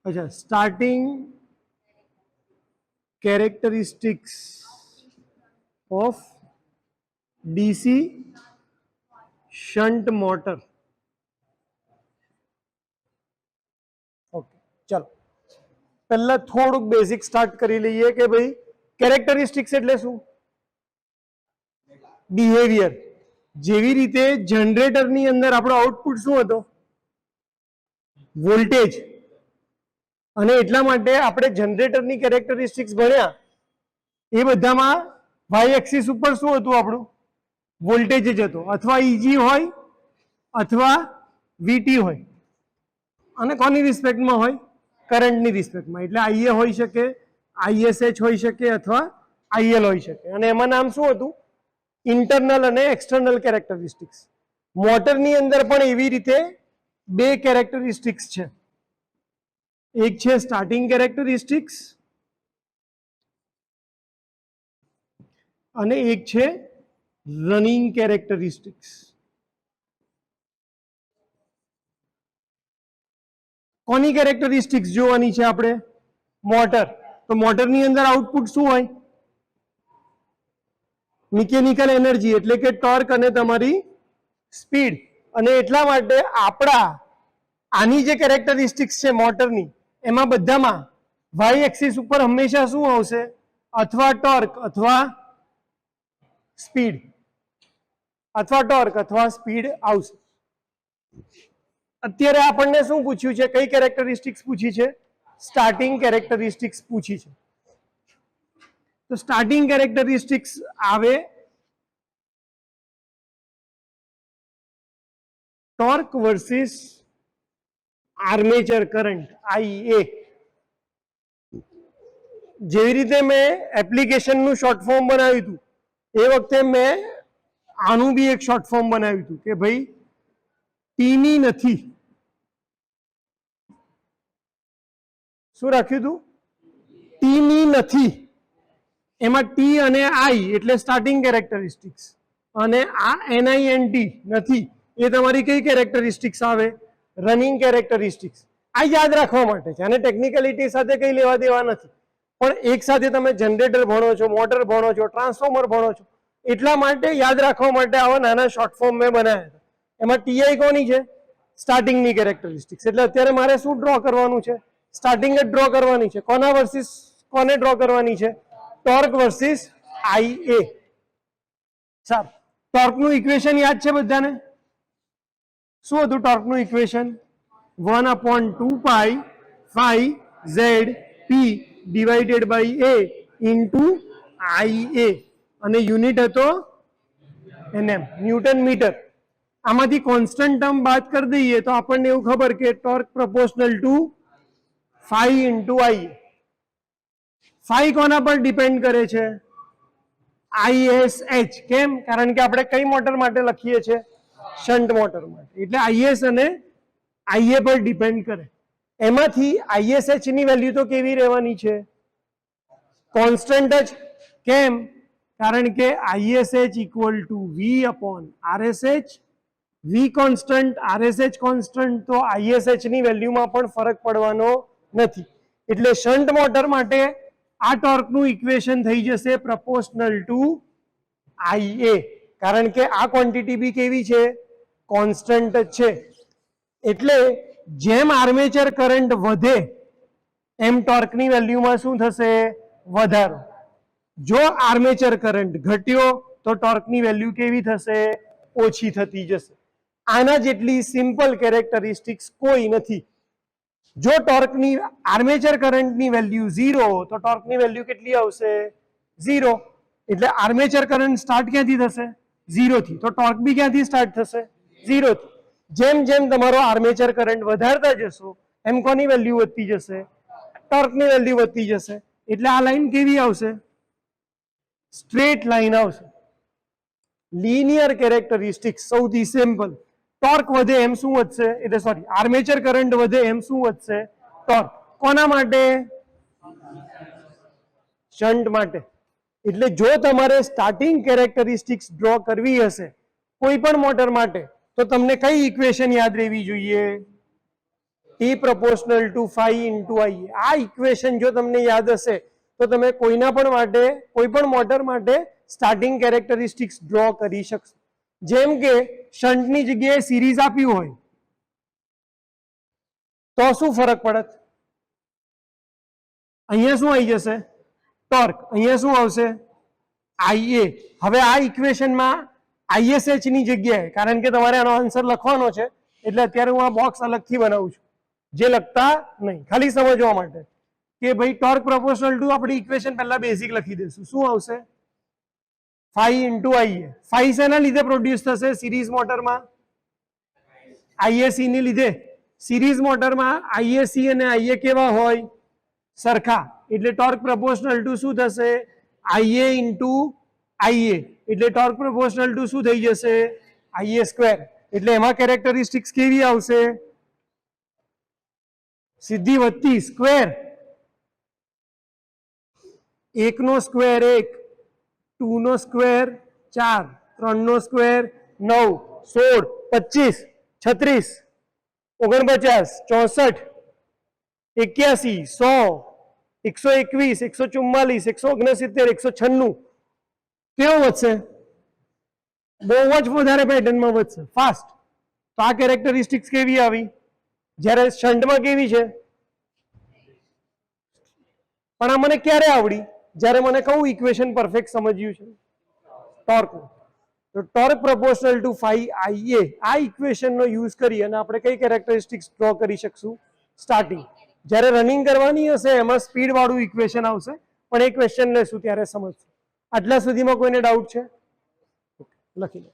अच्छा, starting characteristics of DC shunt motor. Okay, चलो पहला थोड़ુંક बेसिक स्टार्ट કરી લઈએ કે ભાઈ કેરેક્ટરિસ્ટિક્સ એટલે શું? બિહેવિયર. જેવી રીતે જનરેટરની અંદર આપણો આઉટપુટ શું હતો? વોલ્ટેજ. અને એટલા માટે આપણે જનરેટરની કેરેક્ટરિસ્ટિક્સ ભણ્યા એ બધામાં વાય એક્સિસ ઉપર શું હતું આપણું? વોલ્ટેજ જ હતો, અથવા ઈજી હોય અથવા વીટી હોય, અને કોની રિસ્પેક્ટમાં હોય? કરંટની રિસ્પેક્ટમાં. એટલે આઈએ હોઈ શકે, આઈએસએચ હોઈ શકે અથવા આઈએલ હોઈ શકે. અને એમાં નામ શું હતું? ઇન્ટરનલ અને એક્સટર્નલ કેરેક્ટરિસ્ટિક્સ. મોટરની અંદર પણ એવી રીતે બે કેરેક્ટરિસ્ટિક્સ છે. એક છે સ્ટાર્ટિંગ કેરેક્ટરિસ્ટિક્સ અને એક છે રનિંગ કેરેક્ટરિસ્ટિક્સ. કોની કેરેક્ટરિસ્ટિક્સ જોવાની છે આપણે? મોટર. તો મોટરની અંદર આઉટપુટ શું હોય? મિકેનિકલ એનર્જી, એટલે કે ટોર્ક અને તમારી સ્પીડ. અને એટલા માટે આપણા આની જે કેરેક્ટરિસ્ટિક્સ છે મોટરની, એમાં બધામાં વાય એક્સિસ ઉપર હંમેશા શું આવશે? અથવા ટોર્ક અથવા સ્પીડ, અથવા ટોર્ક અથવા સ્પીડ આવશે. અત્યારે આપણને શું પૂછ્યું છે? કઈ કેરેક્ટરિસ્ટિક્સ પૂછી છે? સ્ટાર્ટિંગ કેરેક્ટરિસ્ટિક્સ પૂછી છે. તો સ્ટાર્ટિંગ કેરેક્ટરિસ્ટિક્સ આવે torque versus armature current, IA. જેવી રીતે મેં એપ્લિકેશનનું શોર્ટ ફોર્મ બનાવ્યું હતું એ વખતે મેં આનું બી એક શોર્ટ ફોર્મ બનાવ્યું હતું કે ભાઈ ટીની નથી. શું રાખ્યું હતું? ટીની નથી. એમાં ટી અને આઈ એટલે સ્ટાર્ટિંગ કેરેક્ટરિસ્ટિક્સ, અને આ NINT નથી. એ તમારી કઈ કેરેક્ટરિસ્ટિક્સ આવે? Running characteristics. આ યાદ રાખવા માટે છે, અને ટેકનિકલિટી સાથે કઈ લેવા દેવા નથી. પણ એક સાથે તમે જનરેટર ભણો છો, મોટર ભણો છો, ટ્રાન્સફોર્મર ભણો છો, એટલા માટે યાદ રાખવા માટે આવા નાના શોર્ટ ફોર્મ મેં બનાવ્યા હતા. એમાં ટીઆઈ કોની છે? સ્ટાર્ટિંગની કેરેક્ટરિસ્ટિક્સ. એટલે અત્યારે મારે શું ડ્રો કરવાનું છે? સ્ટાર્ટિંગ જ ડ્રો કરવાની છે. કોના વર્સિસ કોને ડ્રો કરવાની છે? Torque versus IA. સારું, ટોર્કનું ઇક્વેશન યાદ છે બધાને? શું હતું ટોર્કનું equation? 1/2 phi ZP divided by A into IA, અને યુનિટ હતો NM, ન્યૂટન મીટર. આમાંથી કોન્સ્ટન્ટ ટર્મ બાદ કરી દઈએ તો આપણને એવું ખબર કે torque proportional to phi into IA. phi કોના પર ડિપેન્ડ કરે છે? ISH. કેમ? કારણ કે આપણે કઈ મોટર માટે લખીએ છીએ? શન્ટ મોટર માટે. એટલે IS અને IA પર ડિપેન્ડ કરે. એમાંથી ISH ની વેલ્યુ તો કેવી રહેવાની છે? કોન્સ્ટન્ટ જ. કેમ? કારણ કે ISH equal to V upon RSH. V constant, RSH constant, તો ISH ની વેલ્યુમાં પણ ફરક પડવાનો નથી. એટલે શન્ટ મોટર માટે આ ટોર્કનું ઇક્વેશન થઈ જશે પ્રોપોર્શનલ ટુ IA. કારણ કે આ ક્વોન્ટિટી બી કેવી છે? કોન્સ્ટન્ટ જ છે. એટલે જેમ આર્મેચર કરંટ વધે એમ ટોર્કની વેલ્યુમાં શું થશે? વધારો. જો આર્મેચર કરંટ ઘટ્યો તો ટોર્કની વેલ્યુ કેવી થશે? ઓછી થતી જશે. આના જેટલી સિમ્પલ કેરેક્ટરિસ્ટિક્સ કોઈ નથી. જો ટોર્કની આર્મેચર કરંટની વેલ્યુ 0 તો ટોર્કની વેલ્યુ કેટલી આવશે? 0. એટલે આર્મેચર કરંટ સ્ટાર્ટ ક્યાંથી થશે? 0 થી. તો ટોર્ક બી ક્યાંથી સ્ટાર્ટ થશે? 0 થી. જેમ જેમ તમારો આર્મેચર કરંટ વધારતા જશો એમ કોની વેલ્યુ વધતી જશે? ટોર્કની વેલ્યુ વધતી જશે. એટલે આ લાઈન કેવી આવશે? સ્ટ્રેટ લાઈન આવશે. લિનિયર કેરેક્ટરિસ્ટિક્સ સૌથી સિમ્પલ. ટોર્ક વધે એમ શું વધશે? એટલે સોરી, આર્મેચર કરંટ વધે એમ શું વધશે? ટોર્ક. કોના માટે? શન્ટ માટે. એટલે જો તમારે સ્ટાર્ટિંગ કેરેક્ટરિસ્ટિક્સ ડ્રો કરવી હશે કોઈ પણ મોટર માટે તો તમને કઈ ઇક્વેશન યાદ રહેવી જોઈએ? ટી પ્રોપોર્શનલ ટુ 5 ઇન્ટુ આઈએ. આ ઇક્વેશન જો તમને યાદ હશે તો તમે કોઈના પણ માટે, કોઈ પણ મોટર માટે સ્ટાર્ટિંગ કેરેક્ટરિસ્ટિક્સ ડ્રો કરી શકશો. જેમ કે શન્ટની જગ્યાએ સિરીઝ આપ્યું હોય તો શું ફરક પડત? અહીંયા શું આવી જશે? ટોર્ક. અહીંયા શું આવશે? IA. હવે આ ઇક્વેશનમાં ISH ની જગ્યાએ, કારણ કે તમારે આનો આન્સર લખવાનો છે એટલે અત્યારે હું આ બોક્સ અલગથી બનાવું છું, જે લખતા નહીં, ખાલી સમજવા માટે કે ભાઈ ટોર્ક પ્રોપોર્શનલ ટુ આપણી ઇક્વેશન પહેલા બેઝિક લખી દઈશું. શું આવશે? 5 ઇન્ટુ IA. 5 શેના લીધે પ્રોડ્યુસ થશે સિરીઝ મોટરમાં? IAC ની લીધે. સિરીઝ મોટરમાં IAC અને IA કેવા હોય? સરખા. એટલે ટોર્ક પ્રોપોર્શનલ ટુ શું થશે? IA into IA. એટલે ટોર્ક પ્રોપોર્શનલ ટુ શું થઈ જશે? IA square. એટલે એમાં કેરેક્ટરિસ્ટિક્સ કેવી આવશે? સીધી વધતી સ્ક્વેર. 1 નો સ્ક્વેર 1, 2 નો સ્ક્વેર 4, 3 નો સ્ક્વેર 9, 16, 25, 36, 49, 64, 81, 100, 121, 144, 169, 196. કેવો વધશે? બહુ જ વધારે પેટર્નમાં વધશે, ફાસ્ટ. તો આ કેરેક્ટરિસ્ટિક્સ કેવી આવી? જ્યારે શન્ટમાં કેવી છે? પણ આ મને ક્યારે આવડી? જ્યારે મને કહું ઇક્વેશન પરફેક્ટ સમજ્યું છે ટોર્કનું. તો ટોર્ક પ્રોપોર્શનલ ટુ 5IA આ ઇક્વેશનનો યુઝ કરી અને આપણે કઈ કેરેક્ટરિસ્ટિક્સ ડ્રો કરી શકશું? સ્ટાર્ટિંગ. જ્યારે રનિંગ કરવાની હશે એમાં સ્પીડ વાળું ઇક્વેશન આવશે, પણ એ ક્વેશ્ચન લેશું ત્યારે સમજશું. આટલા સુધીમાં કોઈને ડાઉટ છે? લખી લો.